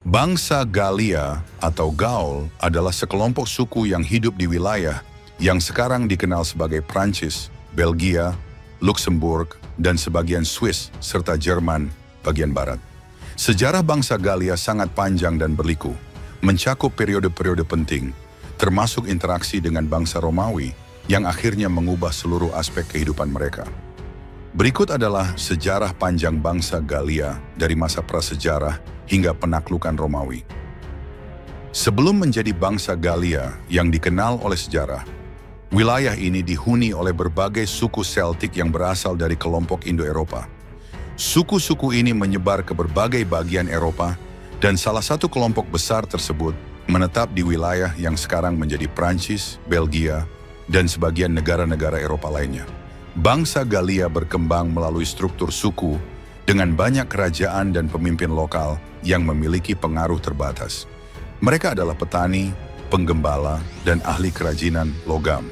Bangsa Galia atau Gaul adalah sekelompok suku yang hidup di wilayah yang sekarang dikenal sebagai Prancis, Belgia, Luxembourg, dan sebagian Swiss serta Jerman bagian barat. Sejarah bangsa Galia sangat panjang dan berliku, mencakup periode-periode penting, termasuk interaksi dengan bangsa Romawi yang akhirnya mengubah seluruh aspek kehidupan mereka. Berikut adalah sejarah panjang bangsa Galia dari masa prasejarah hingga penaklukan Romawi. Sebelum menjadi bangsa Galia yang dikenal oleh sejarah, wilayah ini dihuni oleh berbagai suku Celtic yang berasal dari kelompok Indo-Eropa. Suku-suku ini menyebar ke berbagai bagian Eropa, dan salah satu kelompok besar tersebut menetap di wilayah yang sekarang menjadi Prancis, Belgia, dan sebagian negara-negara Eropa lainnya. Bangsa Galia berkembang melalui struktur suku dengan banyak kerajaan dan pemimpin lokal yang memiliki pengaruh terbatas. Mereka adalah petani, penggembala, dan ahli kerajinan logam.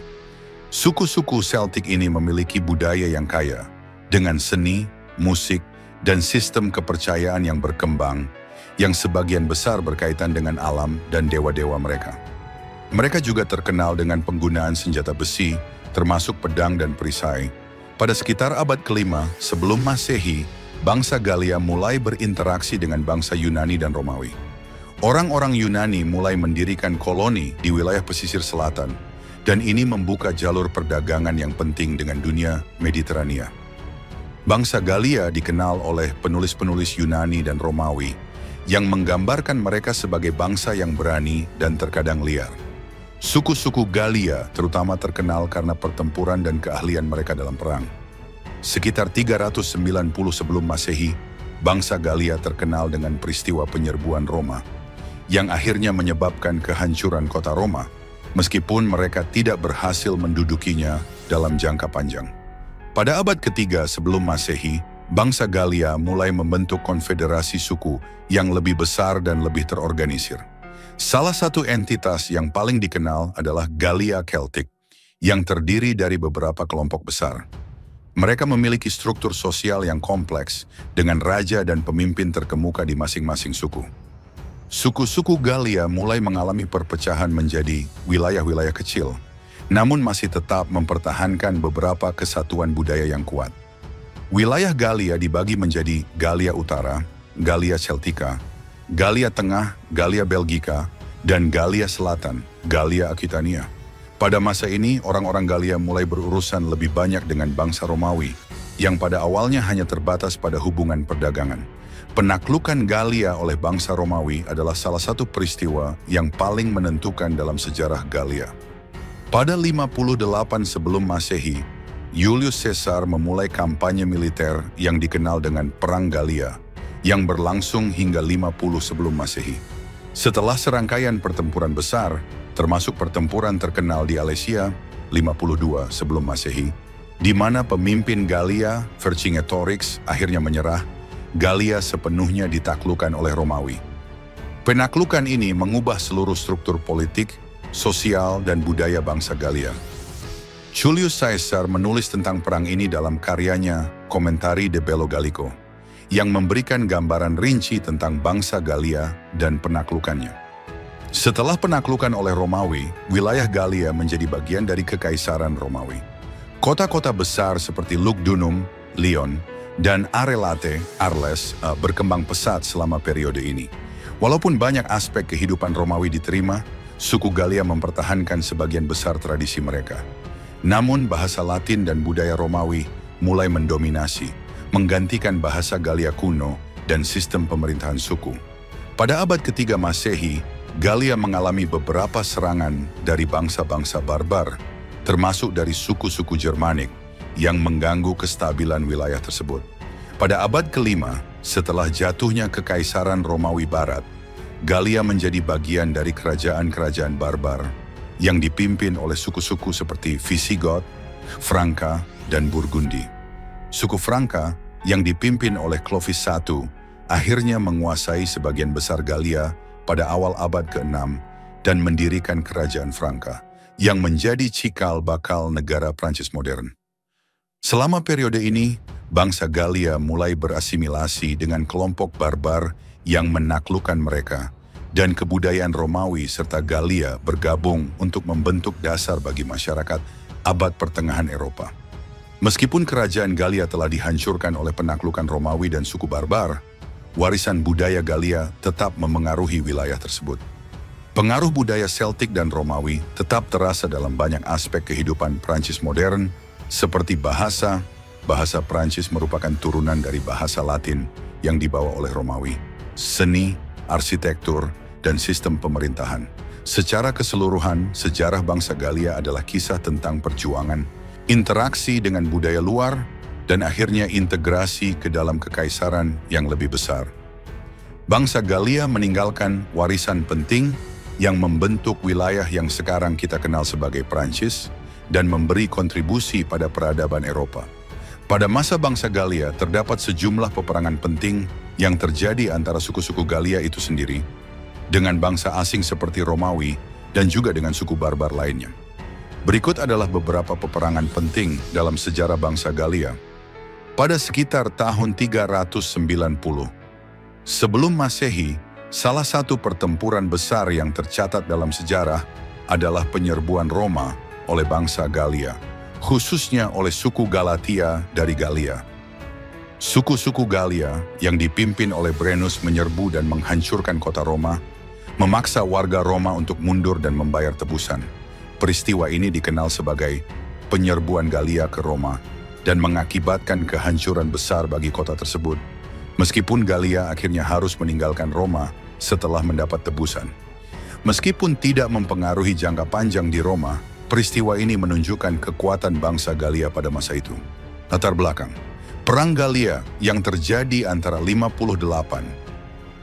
Suku-suku Celtic ini memiliki budaya yang kaya, dengan seni, musik, dan sistem kepercayaan yang berkembang, yang sebagian besar berkaitan dengan alam dan dewa-dewa mereka. Mereka juga terkenal dengan penggunaan senjata besi, termasuk pedang dan perisai. Pada sekitar abad ke-5 sebelum Masehi, bangsa Galia mulai berinteraksi dengan bangsa Yunani dan Romawi. Orang-orang Yunani mulai mendirikan koloni di wilayah pesisir selatan, dan ini membuka jalur perdagangan yang penting dengan dunia Mediterania. Bangsa Galia dikenal oleh penulis-penulis Yunani dan Romawi yang menggambarkan mereka sebagai bangsa yang berani dan terkadang liar. Suku-suku Galia terutama terkenal karena pertempuran dan keahlian mereka dalam perang. Sekitar 390 sebelum Masehi, bangsa Galia terkenal dengan peristiwa penyerbuan Roma, yang akhirnya menyebabkan kehancuran kota Roma, meskipun mereka tidak berhasil mendudukinya dalam jangka panjang. Pada abad ketiga sebelum Masehi, bangsa Galia mulai membentuk konfederasi suku yang lebih besar dan lebih terorganisir. Salah satu entitas yang paling dikenal adalah Galia Celtic, yang terdiri dari beberapa kelompok besar. Mereka memiliki struktur sosial yang kompleks dengan raja dan pemimpin terkemuka di masing-masing suku. Suku-suku Galia mulai mengalami perpecahan menjadi wilayah-wilayah kecil, namun masih tetap mempertahankan beberapa kesatuan budaya yang kuat. Wilayah Galia dibagi menjadi Galia Utara, Galia Celtica, Galia Tengah, Galia Belgica, dan Galia Selatan, Galia Aquitania. Pada masa ini, orang-orang Galia mulai berurusan lebih banyak dengan bangsa Romawi, yang pada awalnya hanya terbatas pada hubungan perdagangan. Penaklukan Galia oleh bangsa Romawi adalah salah satu peristiwa yang paling menentukan dalam sejarah Galia. Pada 58 sebelum Masehi, Julius Caesar memulai kampanye militer yang dikenal dengan Perang Galia, yang berlangsung hingga 50 sebelum Masehi. Setelah serangkaian pertempuran besar, termasuk pertempuran terkenal di Alesia 52 sebelum Masehi, di mana pemimpin Galia, Vercingetorix, akhirnya menyerah, Galia sepenuhnya ditaklukkan oleh Romawi. Penaklukan ini mengubah seluruh struktur politik, sosial, dan budaya bangsa Galia. Julius Caesar menulis tentang perang ini dalam karyanya Commentari de Bello Gallico, yang memberikan gambaran rinci tentang bangsa Galia dan penaklukannya. Setelah penaklukan oleh Romawi, wilayah Galia menjadi bagian dari Kekaisaran Romawi. Kota-kota besar seperti Lugdunum, Lyon, dan Arelate, Arles berkembang pesat selama periode ini. Walaupun banyak aspek kehidupan Romawi diterima, suku Galia mempertahankan sebagian besar tradisi mereka. Namun bahasa Latin dan budaya Romawi mulai mendominasi, menggantikan bahasa Galia kuno dan sistem pemerintahan suku. Pada abad ketiga Masehi, Galia mengalami beberapa serangan dari bangsa-bangsa barbar, termasuk dari suku-suku Germanik, yang mengganggu kestabilan wilayah tersebut. Pada abad kelima, setelah jatuhnya Kekaisaran Romawi Barat, Galia menjadi bagian dari kerajaan-kerajaan barbar yang dipimpin oleh suku-suku seperti Visigoth, Franka, dan Burgundi. Suku Franka yang dipimpin oleh Clovis I akhirnya menguasai sebagian besar Galia pada awal abad ke-6 dan mendirikan kerajaan Franka yang menjadi cikal bakal negara Prancis modern. Selama periode ini, bangsa Galia mulai berasimilasi dengan kelompok barbar yang menaklukkan mereka, dan kebudayaan Romawi serta Galia bergabung untuk membentuk dasar bagi masyarakat abad pertengahan Eropa. Meskipun kerajaan Galia telah dihancurkan oleh penaklukan Romawi dan suku barbar, warisan budaya Galia tetap memengaruhi wilayah tersebut. Pengaruh budaya Celtic dan Romawi tetap terasa dalam banyak aspek kehidupan Prancis modern, seperti bahasa. Bahasa Prancis merupakan turunan dari bahasa Latin yang dibawa oleh Romawi, seni, arsitektur, dan sistem pemerintahan. Secara keseluruhan, sejarah bangsa Galia adalah kisah tentang perjuangan, interaksi dengan budaya luar, dan akhirnya integrasi ke dalam kekaisaran yang lebih besar. Bangsa Galia meninggalkan warisan penting yang membentuk wilayah yang sekarang kita kenal sebagai Prancis dan memberi kontribusi pada peradaban Eropa. Pada masa bangsa Galia terdapat sejumlah peperangan penting yang terjadi antara suku-suku Galia itu sendiri, dengan bangsa asing seperti Romawi dan juga dengan suku barbar lainnya. Berikut adalah beberapa peperangan penting dalam sejarah bangsa Galia. Pada sekitar tahun 390 sebelum Masehi, salah satu pertempuran besar yang tercatat dalam sejarah adalah penyerbuan Roma oleh bangsa Galia, khususnya oleh suku Galatia dari Galia. Suku-suku Galia yang dipimpin oleh Brennus menyerbu dan menghancurkan kota Roma, memaksa warga Roma untuk mundur dan membayar tebusan. Peristiwa ini dikenal sebagai penyerbuan Galia ke Roma dan mengakibatkan kehancuran besar bagi kota tersebut. Meskipun Galia akhirnya harus meninggalkan Roma setelah mendapat tebusan. Meskipun tidak mempengaruhi jangka panjang di Roma, peristiwa ini menunjukkan kekuatan bangsa Galia pada masa itu. Latar belakang. Perang Galia yang terjadi antara 58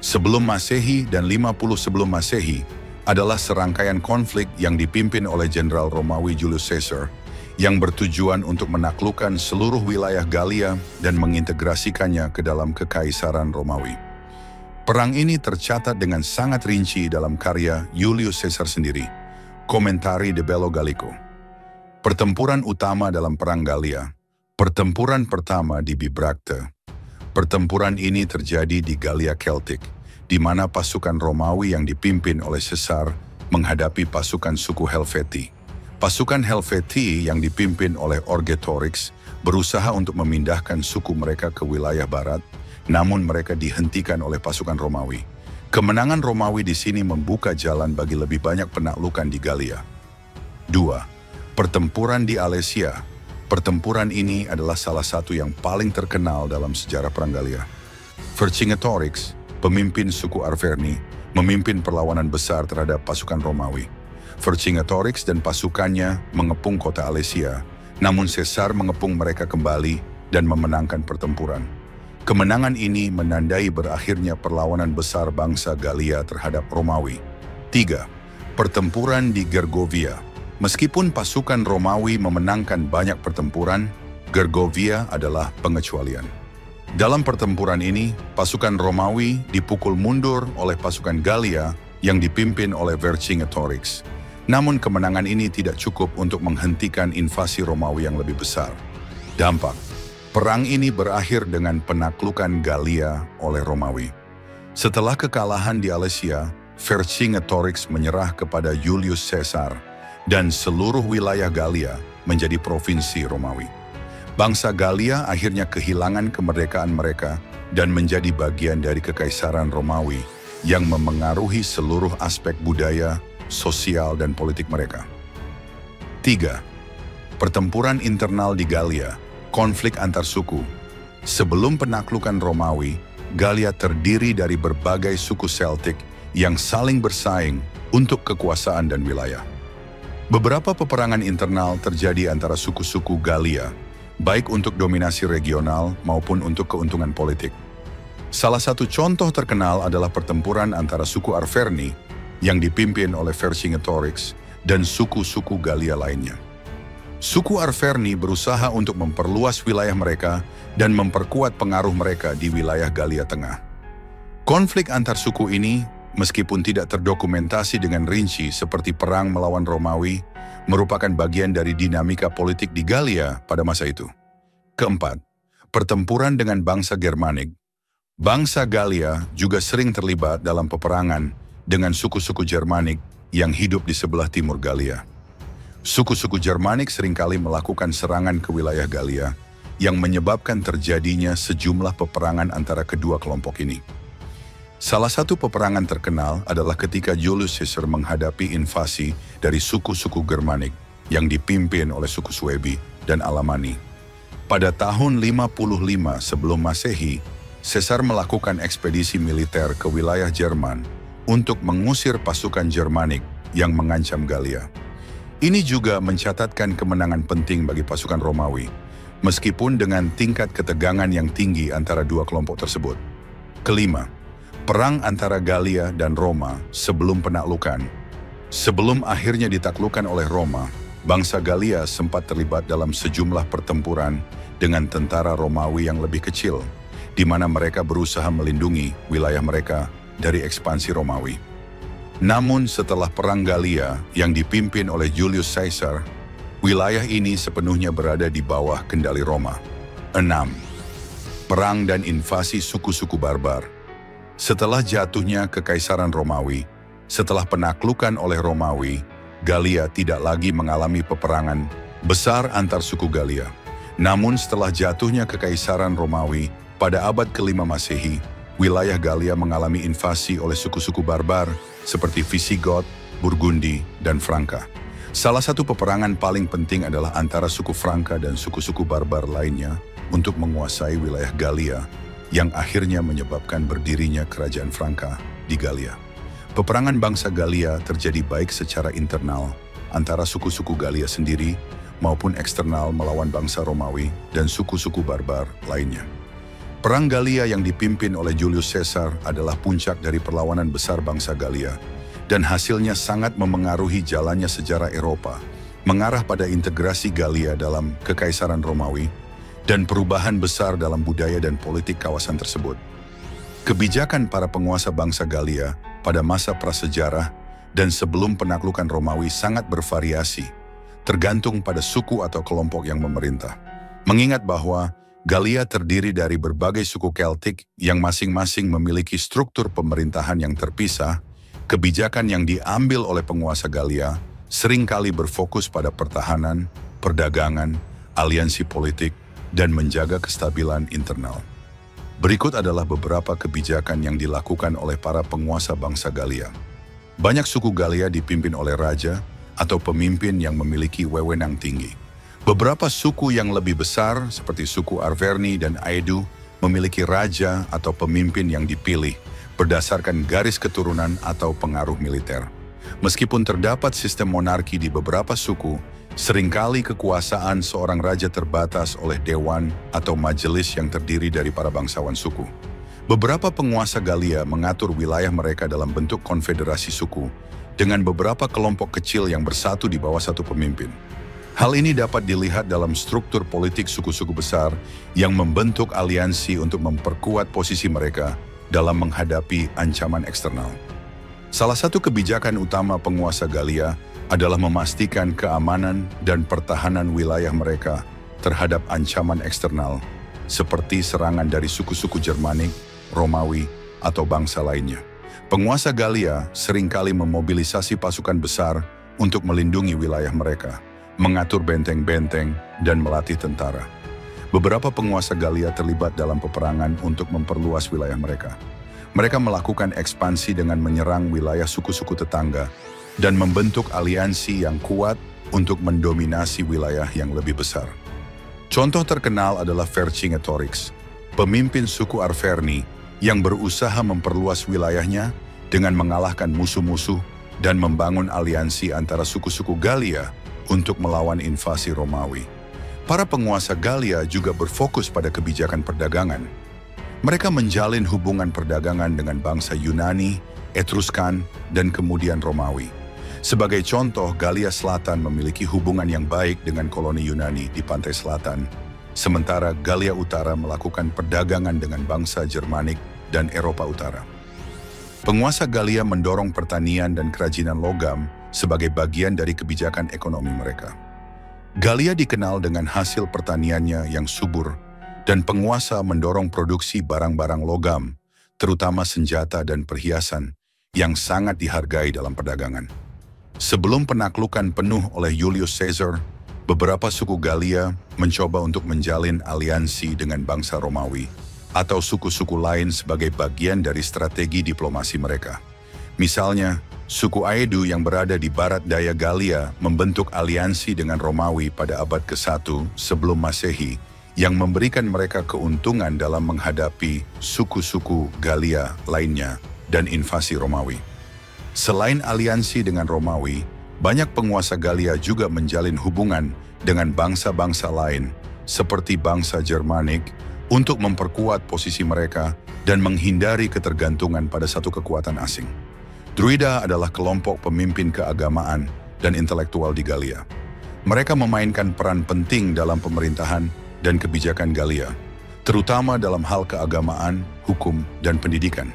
sebelum Masehi dan 50 sebelum Masehi adalah serangkaian konflik yang dipimpin oleh Jenderal Romawi Julius Caesar yang bertujuan untuk menaklukkan seluruh wilayah Galia dan mengintegrasikannya ke dalam kekaisaran Romawi. Perang ini tercatat dengan sangat rinci dalam karya Julius Caesar sendiri, Commentari de Bello Gallico. Pertempuran utama dalam Perang Galia, pertempuran pertama di Bibracte. Pertempuran ini terjadi di Galia Celtic, di mana pasukan Romawi yang dipimpin oleh Caesar menghadapi pasukan suku Helvetii. Pasukan Helvetii yang dipimpin oleh Orgetorix berusaha untuk memindahkan suku mereka ke wilayah barat, namun mereka dihentikan oleh pasukan Romawi. Kemenangan Romawi di sini membuka jalan bagi lebih banyak penaklukan di Galia. 2. Pertempuran di Alesia. Pertempuran ini adalah salah satu yang paling terkenal dalam sejarah Perang Galia. Vercingetorix, pemimpin suku Arverni, memimpin perlawanan besar terhadap pasukan Romawi. Vercingetorix dan pasukannya mengepung kota Alesia, namun Caesar mengepung mereka kembali dan memenangkan pertempuran. Kemenangan ini menandai berakhirnya perlawanan besar bangsa Galia terhadap Romawi. 3. Pertempuran di Gergovia. Meskipun pasukan Romawi memenangkan banyak pertempuran, Gergovia adalah pengecualian. Dalam pertempuran ini, pasukan Romawi dipukul mundur oleh pasukan Galia yang dipimpin oleh Vercingetorix. Namun kemenangan ini tidak cukup untuk menghentikan invasi Romawi yang lebih besar. Dampak. Perang ini berakhir dengan penaklukan Galia oleh Romawi. Setelah kekalahan di Alesia, Vercingetorix menyerah kepada Julius Caesar dan seluruh wilayah Galia menjadi provinsi Romawi. Bangsa Galia akhirnya kehilangan kemerdekaan mereka dan menjadi bagian dari kekaisaran Romawi yang memengaruhi seluruh aspek budaya, sosial, dan politik mereka. 3. Pertempuran internal di Galia, konflik antar suku. Sebelum penaklukan Romawi, Galia terdiri dari berbagai suku Celtic yang saling bersaing untuk kekuasaan dan wilayah. Beberapa peperangan internal terjadi antara suku-suku Galia, baik untuk dominasi regional maupun untuk keuntungan politik. Salah satu contoh terkenal adalah pertempuran antara suku Arverni yang dipimpin oleh Vercingetorix dan suku-suku Galia lainnya. Suku Arverni berusaha untuk memperluas wilayah mereka dan memperkuat pengaruh mereka di wilayah Galia Tengah. Konflik antar suku ini, meskipun tidak terdokumentasi dengan rinci seperti perang melawan Romawi, merupakan bagian dari dinamika politik di Galia pada masa itu. 4. Pertempuran dengan bangsa Germanik. Bangsa Galia juga sering terlibat dalam peperangan dengan suku-suku Germanik yang hidup di sebelah timur Galia. Suku-suku Germanik seringkali melakukan serangan ke wilayah Galia yang menyebabkan terjadinya sejumlah peperangan antara kedua kelompok ini. Salah satu peperangan terkenal adalah ketika Julius Caesar menghadapi invasi dari suku-suku Germanik yang dipimpin oleh suku Suebi dan Alamani. Pada tahun 55 sebelum Masehi, Caesar melakukan ekspedisi militer ke wilayah Jerman untuk mengusir pasukan Germanik yang mengancam Galia. Ini juga mencatatkan kemenangan penting bagi pasukan Romawi, meskipun dengan tingkat ketegangan yang tinggi antara dua kelompok tersebut. Kelima, perang antara Galia dan Roma sebelum penaklukan. Sebelum akhirnya ditaklukkan oleh Roma, bangsa Galia sempat terlibat dalam sejumlah pertempuran dengan tentara Romawi yang lebih kecil, di mana mereka berusaha melindungi wilayah mereka dari ekspansi Romawi. Namun setelah Perang Galia yang dipimpin oleh Julius Caesar, wilayah ini sepenuhnya berada di bawah kendali Roma. 6. Perang dan invasi suku-suku barbar. Setelah jatuhnya Kekaisaran Romawi, setelah penaklukan oleh Romawi, Galia tidak lagi mengalami peperangan besar antar suku Galia. Namun setelah jatuhnya Kekaisaran Romawi pada abad ke-5 Masehi, wilayah Galia mengalami invasi oleh suku-suku barbar seperti Visigoth, Burgundi, dan Franka. Salah satu peperangan paling penting adalah antara suku Franka dan suku-suku barbar lainnya untuk menguasai wilayah Galia yang akhirnya menyebabkan berdirinya kerajaan Franka di Galia. Peperangan bangsa Galia terjadi baik secara internal antara suku-suku Galia sendiri maupun eksternal melawan bangsa Romawi dan suku-suku barbar lainnya. Perang Galia yang dipimpin oleh Julius Caesar adalah puncak dari perlawanan besar bangsa Galia, dan hasilnya sangat memengaruhi jalannya sejarah Eropa, mengarah pada integrasi Galia dalam Kekaisaran Romawi, dan perubahan besar dalam budaya dan politik kawasan tersebut. Kebijakan para penguasa bangsa Galia pada masa prasejarah dan sebelum penaklukan Romawi sangat bervariasi, tergantung pada suku atau kelompok yang memerintah. Mengingat bahwa Galia terdiri dari berbagai suku Keltik yang masing-masing memiliki struktur pemerintahan yang terpisah, kebijakan yang diambil oleh penguasa Galia seringkali berfokus pada pertahanan, perdagangan, aliansi politik, dan menjaga kestabilan internal. Berikut adalah beberapa kebijakan yang dilakukan oleh para penguasa bangsa Galia. Banyak suku Galia dipimpin oleh raja atau pemimpin yang memiliki wewenang tinggi. Beberapa suku yang lebih besar seperti suku Arverni dan Aedu memiliki raja atau pemimpin yang dipilih berdasarkan garis keturunan atau pengaruh militer. Meskipun terdapat sistem monarki di beberapa suku, seringkali kekuasaan seorang raja terbatas oleh dewan atau majelis yang terdiri dari para bangsawan suku. Beberapa penguasa Galia mengatur wilayah mereka dalam bentuk konfederasi suku dengan beberapa kelompok kecil yang bersatu di bawah satu pemimpin. Hal ini dapat dilihat dalam struktur politik suku-suku besar yang membentuk aliansi untuk memperkuat posisi mereka dalam menghadapi ancaman eksternal. Salah satu kebijakan utama penguasa Galia adalah memastikan keamanan dan pertahanan wilayah mereka terhadap ancaman eksternal, seperti serangan dari suku-suku Germanik, Romawi, atau bangsa lainnya. Penguasa Galia seringkali memobilisasi pasukan besar untuk melindungi wilayah mereka, mengatur benteng-benteng, dan melatih tentara. Beberapa penguasa Galia terlibat dalam peperangan untuk memperluas wilayah mereka. Mereka melakukan ekspansi dengan menyerang wilayah suku-suku tetangga dan membentuk aliansi yang kuat untuk mendominasi wilayah yang lebih besar. Contoh terkenal adalah Vercingetorix, pemimpin suku Arverni yang berusaha memperluas wilayahnya dengan mengalahkan musuh-musuh dan membangun aliansi antara suku-suku Galia untuk melawan invasi Romawi. Para penguasa Galia juga berfokus pada kebijakan perdagangan. Mereka menjalin hubungan perdagangan dengan bangsa Yunani, Etruskan, dan kemudian Romawi. Sebagai contoh, Galia Selatan memiliki hubungan yang baik dengan koloni Yunani di pantai selatan, sementara Galia Utara melakukan perdagangan dengan bangsa Germanik dan Eropa Utara. Penguasa Galia mendorong pertanian dan kerajinan logam sebagai bagian dari kebijakan ekonomi mereka. Galia dikenal dengan hasil pertaniannya yang subur dan penguasa mendorong produksi barang-barang logam, terutama senjata dan perhiasan, yang sangat dihargai dalam perdagangan. Sebelum penaklukan penuh oleh Julius Caesar, beberapa suku Galia mencoba untuk menjalin aliansi dengan bangsa Romawi atau suku-suku lain sebagai bagian dari strategi diplomasi mereka. Misalnya, suku Aedu yang berada di barat daya Galia membentuk aliansi dengan Romawi pada abad ke-1 sebelum Masehi yang memberikan mereka keuntungan dalam menghadapi suku-suku Galia lainnya dan invasi Romawi. Selain aliansi dengan Romawi, banyak penguasa Galia juga menjalin hubungan dengan bangsa-bangsa lain seperti bangsa Germanik untuk memperkuat posisi mereka dan menghindari ketergantungan pada satu kekuatan asing. Druida adalah kelompok pemimpin keagamaan dan intelektual di Galia. Mereka memainkan peran penting dalam pemerintahan dan kebijakan Galia, terutama dalam hal keagamaan, hukum, dan pendidikan.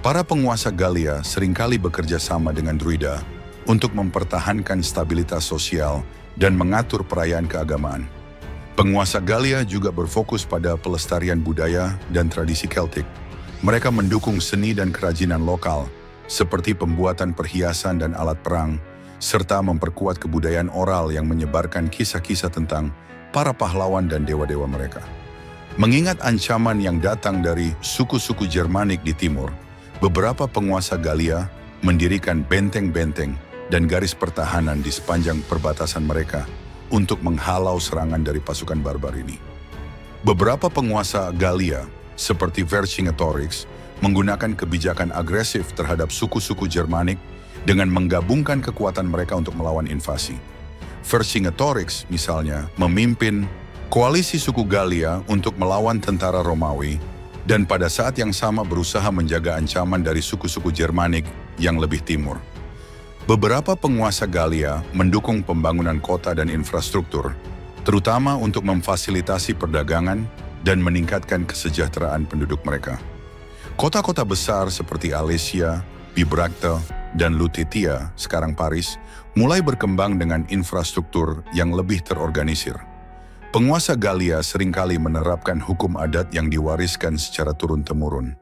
Para penguasa Galia seringkali bekerja sama dengan Druida untuk mempertahankan stabilitas sosial dan mengatur perayaan keagamaan. Penguasa Galia juga berfokus pada pelestarian budaya dan tradisi Celtic. Mereka mendukung seni dan kerajinan lokal, seperti pembuatan perhiasan dan alat perang, serta memperkuat kebudayaan oral yang menyebarkan kisah-kisah tentang para pahlawan dan dewa-dewa mereka. Mengingat ancaman yang datang dari suku-suku Germanik di timur, beberapa penguasa Galia mendirikan benteng-benteng dan garis pertahanan di sepanjang perbatasan mereka untuk menghalau serangan dari pasukan barbar ini. Beberapa penguasa Galia, seperti Vercingetorix, menggunakan kebijakan agresif terhadap suku-suku Germanik dengan menggabungkan kekuatan mereka untuk melawan invasi. Vercingetorix, misalnya, memimpin koalisi suku Galia untuk melawan tentara Romawi dan pada saat yang sama berusaha menjaga ancaman dari suku-suku Germanik yang lebih timur. Beberapa penguasa Galia mendukung pembangunan kota dan infrastruktur, terutama untuk memfasilitasi perdagangan dan meningkatkan kesejahteraan penduduk mereka. Kota-kota besar seperti Alesia, Bibracte, dan Lutetia, sekarang Paris, mulai berkembang dengan infrastruktur yang lebih terorganisir. Penguasa Galia seringkali menerapkan hukum adat yang diwariskan secara turun-temurun,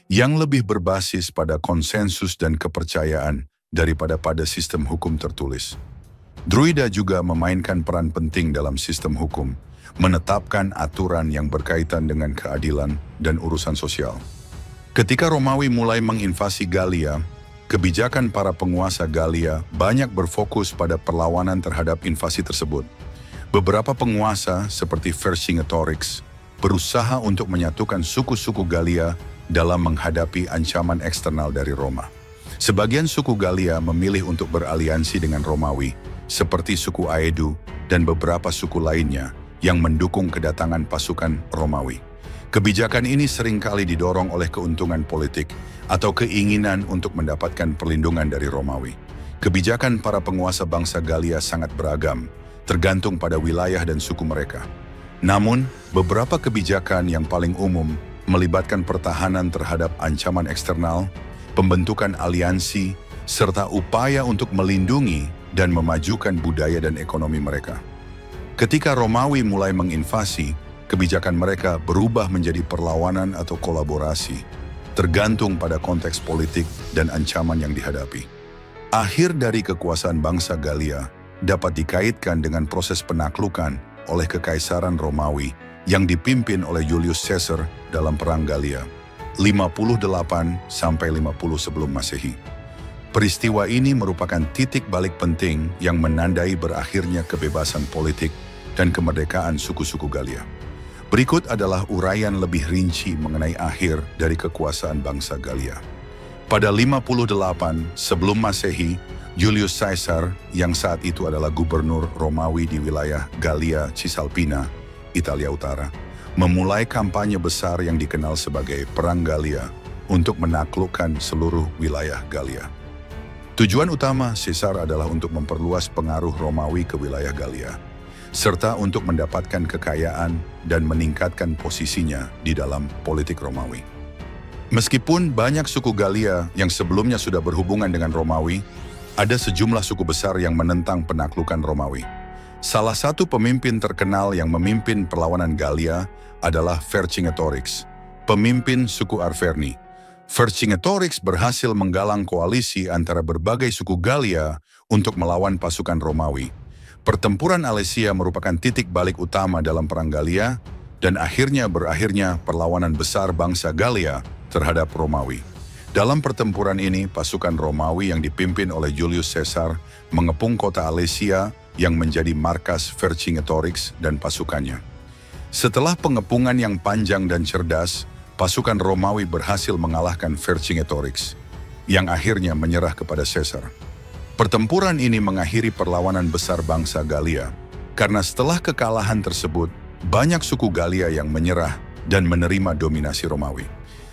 yang lebih berbasis pada konsensus dan kepercayaan daripada pada sistem hukum tertulis. Druida juga memainkan peran penting dalam sistem hukum, menetapkan aturan yang berkaitan dengan keadilan dan urusan sosial. Ketika Romawi mulai menginvasi Galia, kebijakan para penguasa Galia banyak berfokus pada perlawanan terhadap invasi tersebut. Beberapa penguasa seperti Vercingetorix berusaha untuk menyatukan suku-suku Galia dalam menghadapi ancaman eksternal dari Roma. Sebagian suku Galia memilih untuk beraliansi dengan Romawi, seperti suku Aedu dan beberapa suku lainnya yang mendukung kedatangan pasukan Romawi. Kebijakan ini seringkali didorong oleh keuntungan politik atau keinginan untuk mendapatkan perlindungan dari Romawi. Kebijakan para penguasa bangsa Galia sangat beragam, tergantung pada wilayah dan suku mereka. Namun, beberapa kebijakan yang paling umum melibatkan pertahanan terhadap ancaman eksternal, pembentukan aliansi, serta upaya untuk melindungi dan memajukan budaya dan ekonomi mereka. Ketika Romawi mulai menginvasi, kebijakan mereka berubah menjadi perlawanan atau kolaborasi, tergantung pada konteks politik dan ancaman yang dihadapi. Akhir dari kekuasaan bangsa Galia dapat dikaitkan dengan proses penaklukan oleh Kekaisaran Romawi yang dipimpin oleh Julius Caesar dalam Perang Galia, 58 sampai 50 sebelum Masehi. Peristiwa ini merupakan titik balik penting yang menandai berakhirnya kebebasan politik dan kemerdekaan suku-suku Galia. Berikut adalah uraian lebih rinci mengenai akhir dari kekuasaan bangsa Galia. Pada 58 sebelum Masehi, Julius Caesar, yang saat itu adalah gubernur Romawi di wilayah Galia Cisalpina, Italia Utara, memulai kampanye besar yang dikenal sebagai Perang Galia untuk menaklukkan seluruh wilayah Galia. Tujuan utama Caesar adalah untuk memperluas pengaruh Romawi ke wilayah Galia, serta untuk mendapatkan kekayaan dan meningkatkan posisinya di dalam politik Romawi. Meskipun banyak suku Galia yang sebelumnya sudah berhubungan dengan Romawi, ada sejumlah suku besar yang menentang penaklukan Romawi. Salah satu pemimpin terkenal yang memimpin perlawanan Galia adalah Vercingetorix, pemimpin suku Arverni. Vercingetorix berhasil menggalang koalisi antara berbagai suku Gallia untuk melawan pasukan Romawi. Pertempuran Alesia merupakan titik balik utama dalam Perang Gallia dan berakhirnya perlawanan besar bangsa Gallia terhadap Romawi. Dalam pertempuran ini, pasukan Romawi yang dipimpin oleh Julius Caesar mengepung kota Alesia yang menjadi markas Vercingetorix dan pasukannya. Setelah pengepungan yang panjang dan cerdas, pasukan Romawi berhasil mengalahkan Vercingetorix, yang akhirnya menyerah kepada Caesar. Pertempuran ini mengakhiri perlawanan besar bangsa Gallia, karena setelah kekalahan tersebut, banyak suku Gallia yang menyerah dan menerima dominasi Romawi.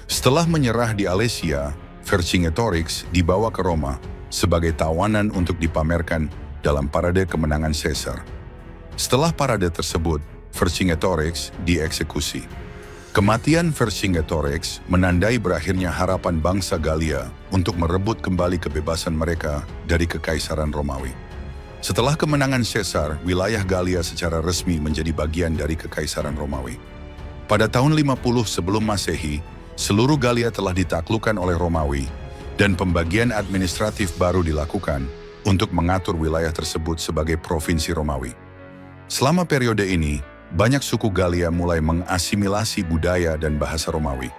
Setelah menyerah di Alesia, Vercingetorix dibawa ke Roma sebagai tawanan untuk dipamerkan dalam parade kemenangan Caesar. Setelah parade tersebut, Vercingetorix dieksekusi. Kematian Vercingetorix menandai berakhirnya harapan bangsa Gallia untuk merebut kembali kebebasan mereka dari Kekaisaran Romawi. Setelah kemenangan Caesar, wilayah Gallia secara resmi menjadi bagian dari Kekaisaran Romawi. Pada tahun 50 sebelum Masehi, seluruh Gallia telah ditaklukkan oleh Romawi dan pembagian administratif baru dilakukan untuk mengatur wilayah tersebut sebagai provinsi Romawi. Selama periode ini, banyak suku Gallia mulai mengasimilasi budaya dan bahasa Romawi.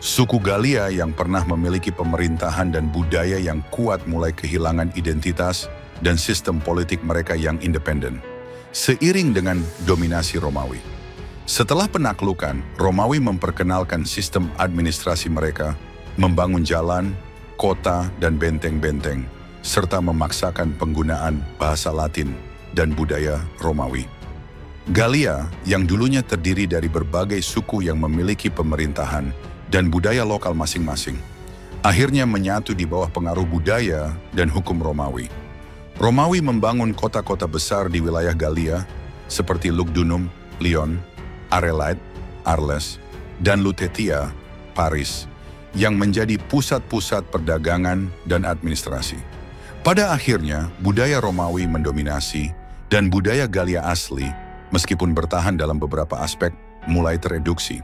Suku Gallia yang pernah memiliki pemerintahan dan budaya yang kuat mulai kehilangan identitas dan sistem politik mereka yang independen, seiring dengan dominasi Romawi. Setelah penaklukan, Romawi memperkenalkan sistem administrasi mereka, membangun jalan, kota, dan benteng-benteng, serta memaksakan penggunaan bahasa Latin dan budaya Romawi. Gallia, yang dulunya terdiri dari berbagai suku yang memiliki pemerintahan dan budaya lokal masing-masing, akhirnya menyatu di bawah pengaruh budaya dan hukum Romawi. Romawi membangun kota-kota besar di wilayah Gallia, seperti Lugdunum, Lyon, Arelate, Arles, dan Lutetia, Paris, yang menjadi pusat-pusat perdagangan dan administrasi. Pada akhirnya, budaya Romawi mendominasi dan budaya Gallia asli, meskipun bertahan dalam beberapa aspek, mulai tereduksi.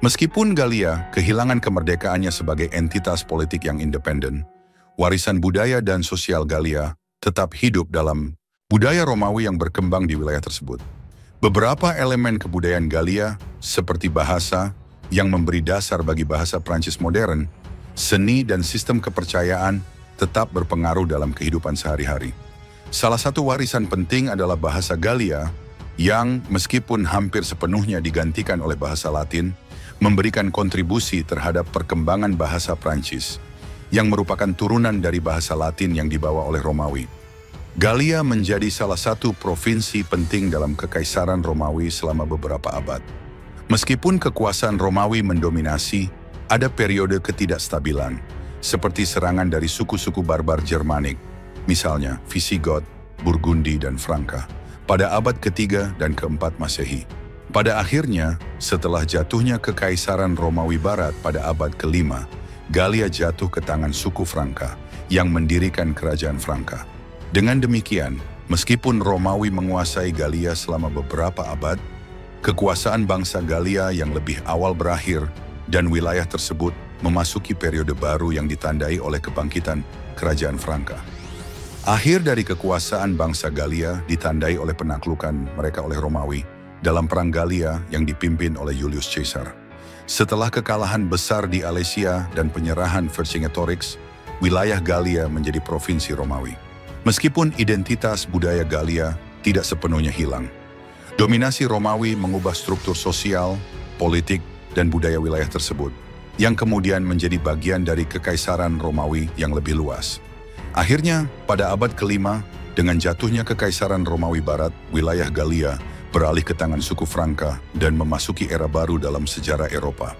Meskipun Gallia kehilangan kemerdekaannya sebagai entitas politik yang independen, warisan budaya dan sosial Gallia tetap hidup dalam budaya Romawi yang berkembang di wilayah tersebut. Beberapa elemen kebudayaan Gallia, seperti bahasa yang memberi dasar bagi bahasa Prancis modern, seni dan sistem kepercayaan tetap berpengaruh dalam kehidupan sehari-hari. Salah satu warisan penting adalah bahasa Gallia yang meskipun hampir sepenuhnya digantikan oleh bahasa Latin, memberikan kontribusi terhadap perkembangan bahasa Prancis, yang merupakan turunan dari bahasa Latin yang dibawa oleh Romawi. Gallia menjadi salah satu provinsi penting dalam Kekaisaran Romawi selama beberapa abad. Meskipun kekuasaan Romawi mendominasi, ada periode ketidakstabilan, seperti serangan dari suku-suku barbar Germanik, misalnya Visigoth, Burgundi, dan Franka, pada abad ketiga dan keempat Masehi. Pada akhirnya, setelah jatuhnya Kekaisaran Romawi Barat pada abad kelima, Gallia jatuh ke tangan suku Franka yang mendirikan kerajaan Franka. Dengan demikian, meskipun Romawi menguasai Gallia selama beberapa abad, kekuasaan bangsa Gallia yang lebih awal berakhir dan wilayah tersebut memasuki periode baru yang ditandai oleh kebangkitan kerajaan Franka. Akhir dari kekuasaan bangsa Gallia ditandai oleh penaklukan mereka oleh Romawi dalam Perang Gallia yang dipimpin oleh Julius Caesar. Setelah kekalahan besar di Alesia dan penyerahan Vercingetorix, wilayah Gallia menjadi provinsi Romawi. Meskipun identitas budaya Gallia tidak sepenuhnya hilang, dominasi Romawi mengubah struktur sosial, politik, dan budaya wilayah tersebut, yang kemudian menjadi bagian dari Kekaisaran Romawi yang lebih luas. Akhirnya, pada abad kelima, dengan jatuhnya Kekaisaran Romawi Barat, wilayah Gallia beralih ke tangan suku Franka dan memasuki era baru dalam sejarah Eropa.